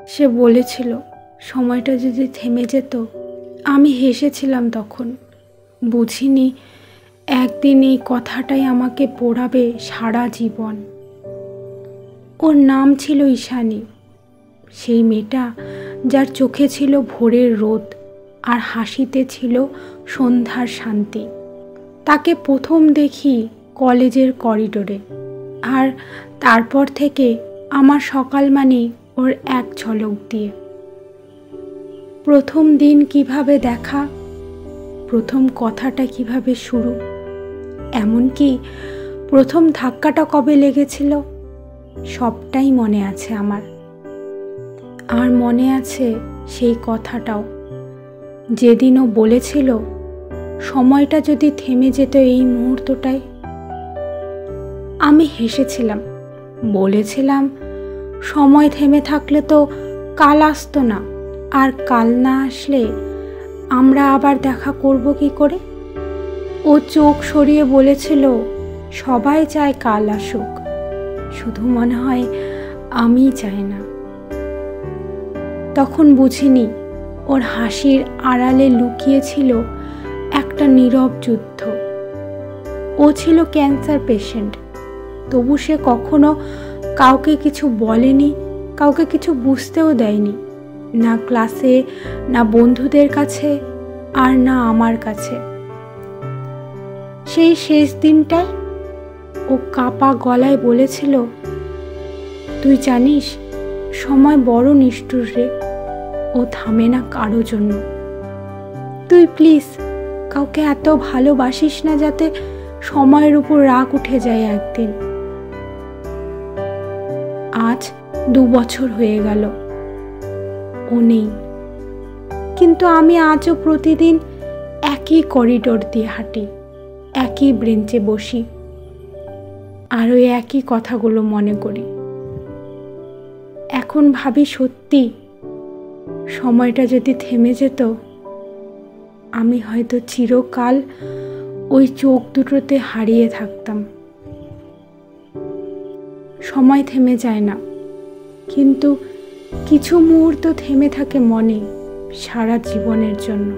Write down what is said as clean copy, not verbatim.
সে বলেছিল সময়টা যদি থেমে যেত। আমি হেসেছিলাম তখন। বুঝিনি একদিন এই কথাটাই আমাকে পোড়াবে সারা জীবন। ওর নাম ছিল ঈশানী। সেই মেয়েটা যার চোখে ছিল ভোরের রোদ আর হাসিতে ছিল সন্ধ্যার শান্তি। তাকে প্রথম দেখি কলেজের করিডোরে, আর তারপর থেকে আমার সকাল মানে ওর এক ঝলক দিয়ে। প্রথম দিন কিভাবে দেখা, প্রথম কথাটা কিভাবে শুরু, এমনকি প্রথম ধাক্কাটা কবে লেগেছিল, সবটাই মনে আছে আমার। আর মনে আছে সেই কথাটাও, যেদিন ও বলেছিল সময়টা যদি থেমে যেত এই মুহূর্তটায়। আমি হেসেছিলাম, বলেছিলাম সময় থেমে থাকলে তো কাল আসতো না, আর কাল না আসলে আমরা আবার দেখা করব কি করে। ও চোখ সরিয়ে বলেছিল সবাই চায় কাল আসুক, শুধু মনে হয় আমি চাই না। তখন বুঝিনি ওর হাসির আড়ালে লুকিয়েছিল একটা নীরব যুদ্ধ। ও ছিল ক্যান্সার পেশেন্ট, তবু সে কখনো কাউকে কিছু বলেনি, কাউকে কিছু বুঝতেও দেয়নি, না ক্লাসে, না বন্ধুদের কাছে, আর না আমার কাছে। সেই শেষ দিনটায় ও কাপা গলায় বলেছিল, তুই জানিস সময় বড় নিষ্ঠুর রে, ও থামে না কারো জন্য। তুই প্লিজ কাউকে এত ভালোবাসিস না যাতে সময়ের উপর রাগ উঠে যায় একদিন। আজ 2 বছর হয়ে গেল ও নেই, কিন্তু আমি আজও প্রতিদিন একই করিডোর দিয়ে হাঁটি, একই ব্রেঞ্চে বসি, আর ওই একই কথাগুলো মনে করি। এখন ভাবি সত্যি সময়টা যদি থেমে যেত, আমি হয়তো চিরকাল ওই চোখ দুটোতে হারিয়ে থাকতাম। সময় থেমে যায় না, কিন্তু কিছু মুহূর্ত থেমে থাকে মনে সারা জীবনের জন্য।